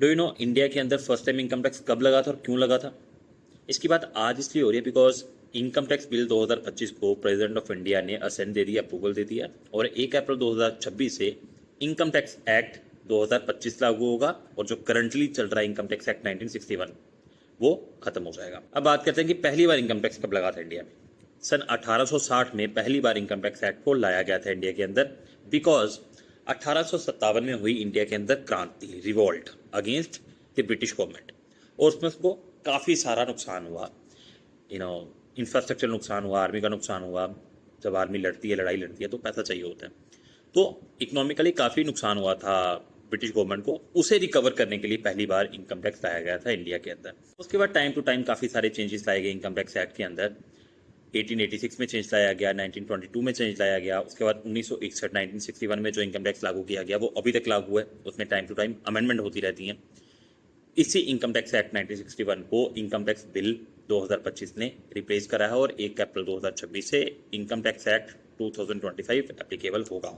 Do you know India के अंदर first time income tax कब लगा था और क्यों लगा था? इसकी बात आज इसलिए हो रही है बिकॉज इनकम टैक्स बिल 2025 को प्रेसिडेंट ऑफ इंडिया ने असेंट दे दिया, अप्रूवल दे दिया और 1 अप्रैल 2026 से इनकम टैक्स एक्ट 2025 लागू होगा और जो करंटली चल रहा है इनकम टैक्स एक्ट 1961 वो खत्म हो जाएगा। अब बात करते हैं कि पहली बार इनकम टैक्स कब लगा था इंडिया में। सन 1860 में पहली बार इनकम टैक्स एक्ट को लाया गया था इंडिया के अंदर बिकॉज 1857 में हुई इंडिया के अंदर क्रांति, revolt against the British government और उसमें उसको काफ़ी सारा नुकसान हुआ। इंफ्रास्ट्रक्चर नुकसान हुआ, आर्मी का नुकसान हुआ। जब आर्मी लड़ती है, लड़ाई लड़ती है तो पैसा चाहिए होता है, तो इकोनॉमिकली काफ़ी नुकसान हुआ था ब्रिटिश गवर्नमेंट को। उसे रिकवर करने के लिए पहली बार इनकम टैक्स लाया गया था इंडिया के अंदर। उसके बाद टाइम टू टाइम काफ़ी सारे चेंजेस लाए गए इनकम टैक्स एक्ट के अंदर। 1886 में चेंज लाया गया, 1922 में चेंज लाया गया, उसके बाद 1961 1961 में जो इनकम टैक्स लागू किया गया वो अभी तक लागू है, उसमें टाइम टू टाइम अमेंडमेंट होती रहती हैं। इसी इनकम टैक्स एक्ट 1961 को इनकम टैक्स बिल 2025 ने रिप्लेस करा है और 1 अप्रैल 2026 से इनकम टैक्स एक्ट 2025 एप्लीकेबल होगा।